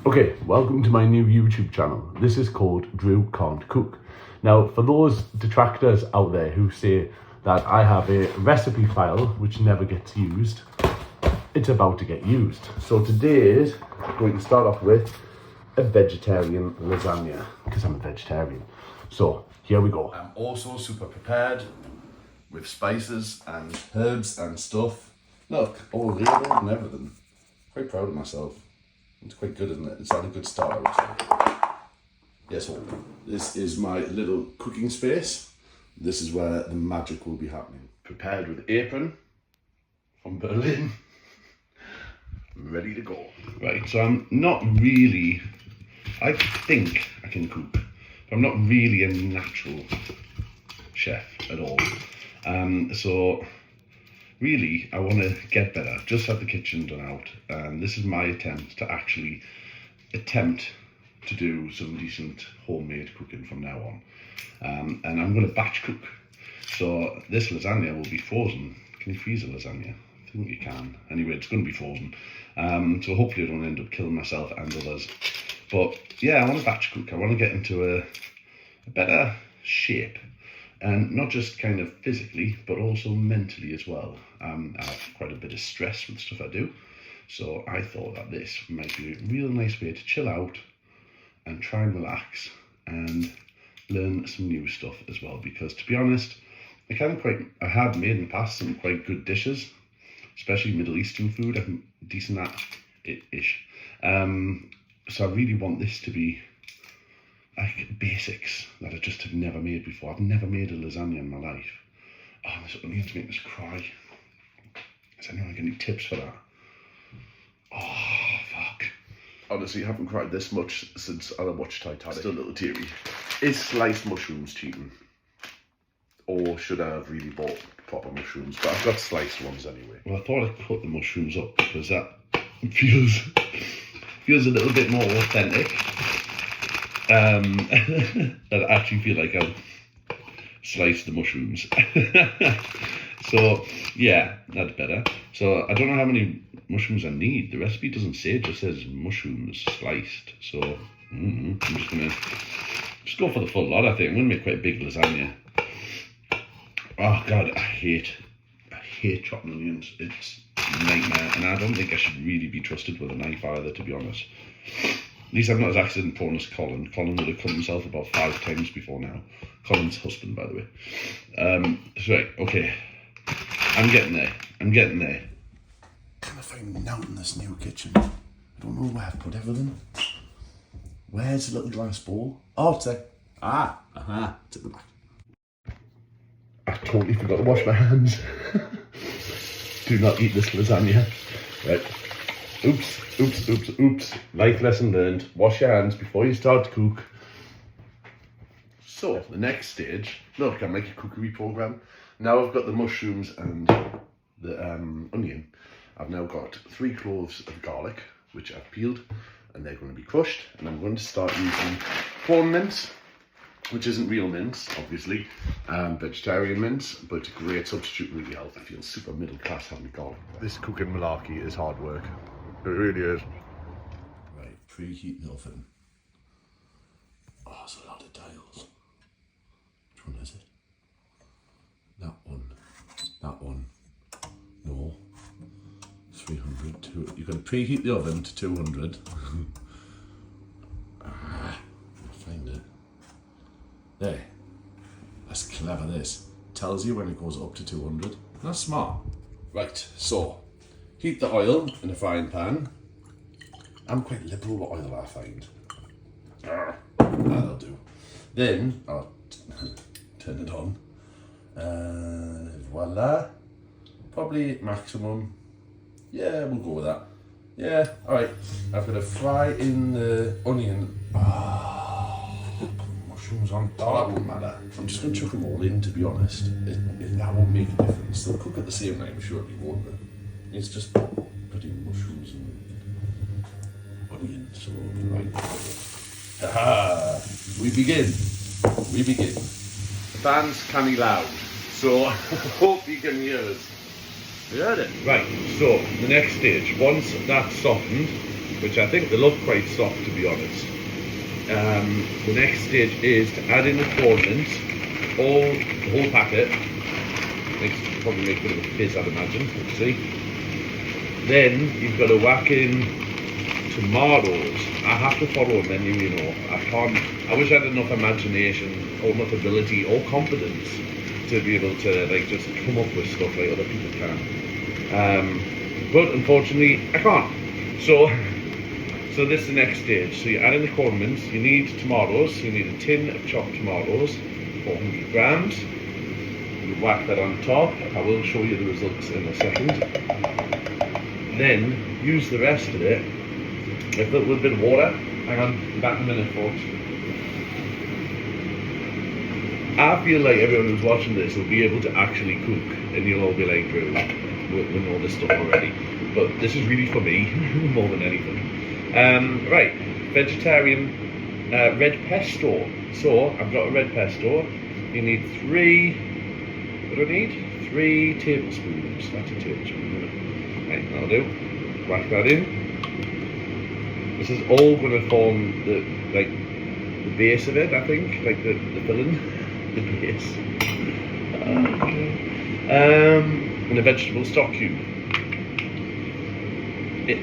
Okay, welcome to my new YouTube channel. This is called Drew Can't Cook. Now, for those detractors out there who say that I have a recipe file which never gets used, it's about to get used. So today, I'm going to start off with a vegetarian lasagna, because I'm a vegetarian. So, here we go. I'm also super prepared with spices and herbs and stuff. Look, all labelled and everything. Quite proud of myself. It's quite good, isn't it? It's had a good start, I would say. Yes, so this is my little cooking space. This is where the magic will be happening. Prepared with apron from Berlin. Ready to go. Right, so I'm not really, I think I can cook, but I'm not really a natural chef at all. So really, I want to get better. I've just had the kitchen done out, and this is my attempt to actually do some decent homemade cooking from now on. And I'm going to batch cook. So this lasagna will be frozen. Can you freeze a lasagna? I think you can. Anyway, it's going to be frozen. So hopefully I don't end up killing myself and others. But yeah, I want to batch cook. I want to get into a better shape. And not just kind of physically, but also mentally as well. I have quite a bit of stress with stuff I do. So I thought that this might be a real nice way to chill out and try and relax and learn some new stuff as well. Because to be honest, I have made in the past some quite good dishes, especially Middle Eastern food. I'm decent at it-ish. So I really want this to be like basics that I just have never made before. I've never made a lasagna in my life. Oh, this onions make us cry. Has anyone got any tips for that? Oh, fuck. Honestly, I haven't cried this much since I watched Titanic. Still a little teary. Is sliced mushrooms cheating? Or should I have really bought proper mushrooms? But I've got sliced ones anyway. Well, I thought I'd cut the mushrooms up because that feels a little bit more authentic. I actually feel like I've sliced the mushrooms. So yeah, that's better. So I don't know how many mushrooms I need. The recipe doesn't say, it just says mushrooms sliced. So I'm just gonna go for the full lot. I think I'm gonna make quite a big lasagna. Oh god, I hate chopping onions. It's a nightmare, and I don't think I should really be trusted with a knife either, to be honest. At least I'm not as accident prone as Colin. Colin would have cut himself about 5 times before now. Colin's husband, by the way. So right, okay. I'm getting there. Kind of finding out in this new kitchen. I don't know where I've put everything. Where's the little glass bowl? Oh, it's there. It's at the back. I totally forgot to wash my hands. Do not eat this lasagna. Right. Oops. Life lesson learned. Wash your hands before you start to cook. So, the next stage, look, I'm like a cookery program. Now I've got the mushrooms and the onion. I've now got 3 cloves of garlic, which I've peeled, and they're going to be crushed. And I'm going to start using prawn mince, which isn't real mince, obviously, vegetarian mince, but it's a great substitute, really healthy. I feel super middle class having garlic. This cooking malarkey is hard work. It really is. Right, preheat the oven. Oh, there's a lot of dials. Which one is it? That one. No. 300. You've got to preheat the oven to 200. I'll find it. There. That's clever, this. Tells you when it goes up to 200. That's smart. Right, so heat the oil in a frying pan. I'm quite liberal with oil, I find. That'll do. Then I'll turn it on. Voila. Probably maximum. Yeah, we'll go with that. Yeah, alright. I've got to fry in the onion. Mushrooms on. Oh, that won't matter. I'm just going to chuck them all in, to be honest. That won't make a difference. They'll cook at the same time, surely, won't they? It's just putting mushrooms and onions. So, right. Haha! We begin. The fan's canny loud, so I hope you can hear us. You heard it? Right, so the next stage, once that's softened, which I think they look quite soft, to be honest. The next stage is to add in the condiments, the whole packet. Probably make a bit of a fizz, I'd imagine. Let's see. Then you've got to whack in tomatoes. I have to follow a menu, you know. I wish I had enough imagination or enough ability or confidence to be able to like just come up with stuff like other people can. But unfortunately, I can't. So this is the next stage. So you add in the condiments. You need tomatoes. You need a tin of chopped tomatoes, 400 grams. You whack that on top. I will show you the results in a second. Then use the rest of it with a little bit of water. Hang on, be back in a minute, folks. I feel like everyone who's watching this will be able to actually cook, and you'll all be like, we know this stuff already. But this is really for me more than anything. Right, vegetarian red pesto. So I've got a red pesto. You need 3. What do I need? 3 tablespoons. That's a tablespoon. Right, that'll do. Whack that in. This is all going to form the base of it, I think, like the filling, the base. And a vegetable stock cube.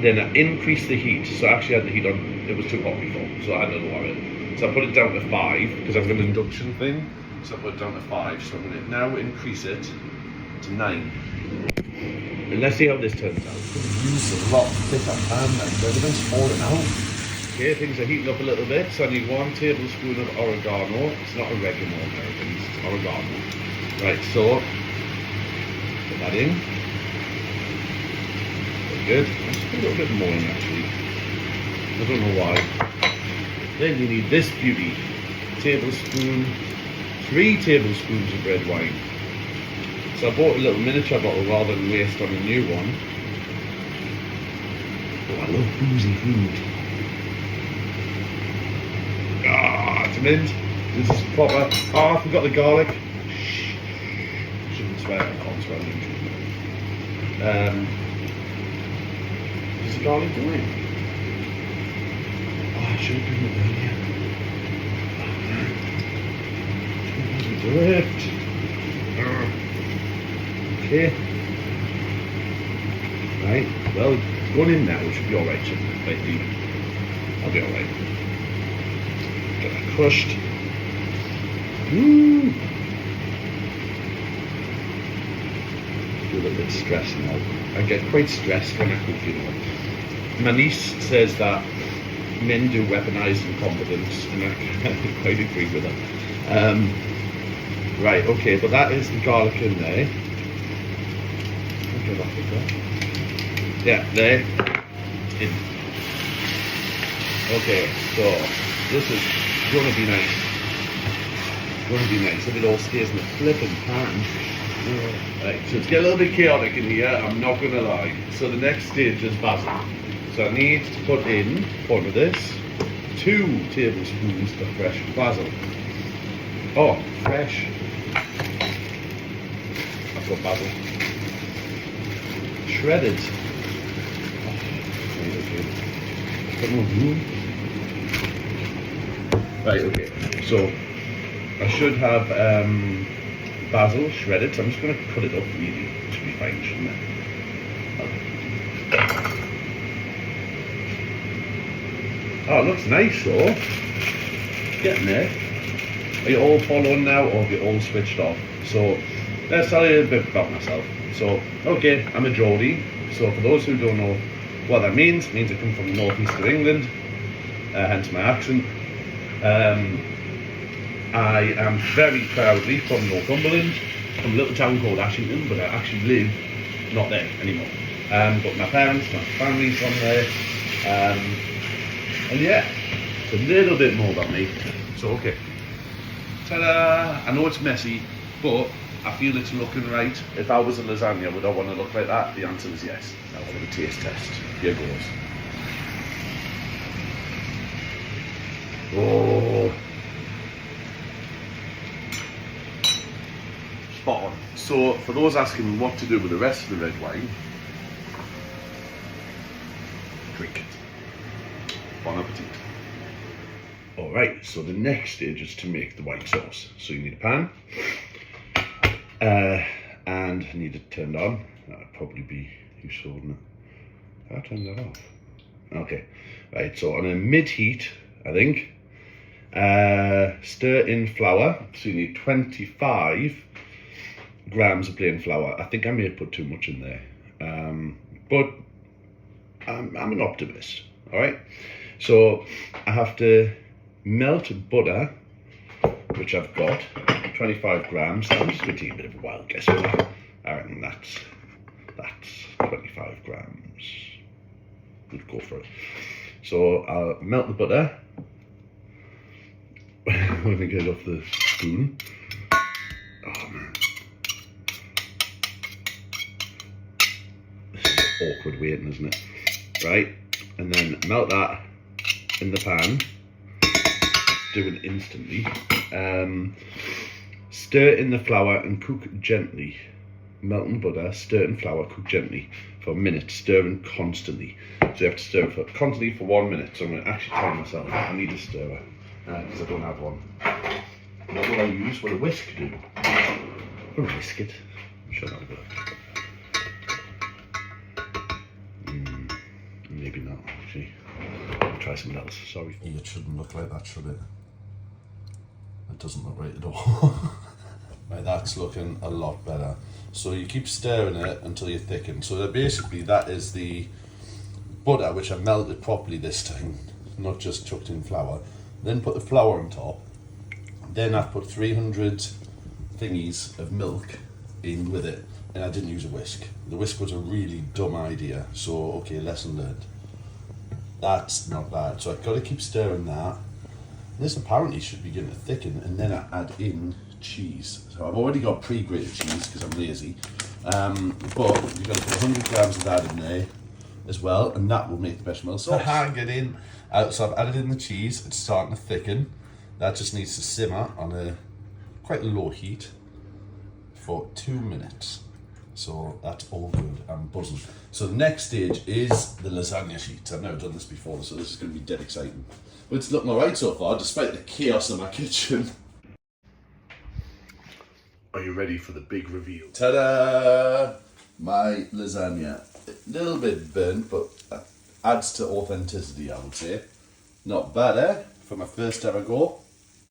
Then I increase the heat. So I actually had the heat on. It was too hot before, so I had to lower it. So I put it down to 5 because I've got an induction thing. So I put it down to 5. So I'm going to now increase it to 9. And let's see how this turns out. Use a lot thicker pan and everything's falling out. Okay, things are heating up a little bit. So I need 1 tablespoon of oregano. It's not oregano, Americans. It's oregano. Right, so put that in. Very good. Let's put a little bit more in actually. I don't know why. Then you need this beauty. 3 tablespoons of red wine. So I bought a little miniature bottle rather than waste on a new one. Oh, I love boozy food. Ah, it's mint. This is proper. Oh, I forgot the garlic. Shouldn't swear, I can't swear. Is the garlic doing? Oh, I should have done it earlier. Do it. Okay. Right. Well, it's going in now. It should be all right. I'll be all right. Get that crushed. Woo. Feel a little bit stressed now. I get quite stressed when I cook, you know. My niece says that men do weaponize incompetence, and I quite agree with her. Right, okay, but that is the garlic in there. Yeah, there. In. Okay, so this is gonna be nice. If it all stays in the flipping pan. Right, so it's getting a little bit chaotic in here, I'm not gonna lie. So the next stage is basil. So I need to put in, form of this, 2 tablespoons of fresh basil. Oh, fresh. I've got basil. Shredded. Right, okay. So I should have basil shredded. So I'm just going to cut it up really. It should be fine, shouldn't it? Oh, it looks nice though. Getting there. Are you all following now, or have you all switched off? So let's tell you a bit about myself. So, okay, I'm a Geordie. So for those who don't know what that means I come from the northeast of England, hence my accent. I am very proudly from Northumberland, from a little town called Ashington, but I actually live not there anymore. But my parents, my family's from there. And yeah, it's a little bit more about me. So okay. Ta-da! I know it's messy, but I feel it's looking right. If I was a lasagna, would I want to look like that? The answer is yes. Now for the taste test. Here goes. Oh. Spot on. So, for those asking what to do with the rest of the red wine, drink it. Bon appetit. Alright, so the next stage is to make the white sauce. So you need a pan, and need it turned on. That would probably be useful, wouldn't it? I'll turn that off. Okay, right, so on a mid-heat, I think, stir in flour. So you need 25 grams of plain flour. I think I may have put too much in there, but I'm an optimist, alright? So I have to melt butter, which I've got, 25 grams. I'm just going to take a bit of a wild guess for that. I reckon that's 25 grams. We'll go for it. So I'll melt the butter. I'm going to get it off the spoon. Oh man. This is awkward waiting, isn't it? Right, and then melt that in the pan. Do it instantly. Stir in the flour and cook gently. Melt in butter, stir in flour, cook gently for a minute, stirring constantly. So you have to stir it constantly for 1 minute. So I'm going to actually tell myself I need a stirrer because I don't have one. What will I use? Will a whisk do? I'll whisk it. Sure, that'll work. Maybe not, actually. I'll try something else. Sorry. It shouldn't look like that, should it? It doesn't look right at all. Right, that's looking a lot better. So you keep stirring it until you thicken. So basically that is the butter, which I melted properly this time, not just chucked in flour. Then put the flour on top. Then I've put 300 thingies of milk in with it, and I didn't use a whisk. The whisk was a really dumb idea, so okay, lesson learned. That's not bad. So I've got to keep stirring that. This apparently should begin to thicken, and then I add in cheese. So I've already got pre-grated cheese because I'm lazy, but you've got to put 100 grams of that in there as well, and that will make the bechamel sauce. Get in. So I've added in the cheese. It's starting to thicken. That just needs to simmer on a quite low heat for 2 minutes. So that's all good. I'm buzzing. So the next stage is the lasagna sheets. I've never done this before, so this is going to be dead exciting. But it's looking alright so far, despite the chaos in my kitchen. Are you ready for the big reveal? Ta-da! My lasagna. A little bit burnt, but that adds to authenticity, I would say. Not bad, eh? For my first ever go.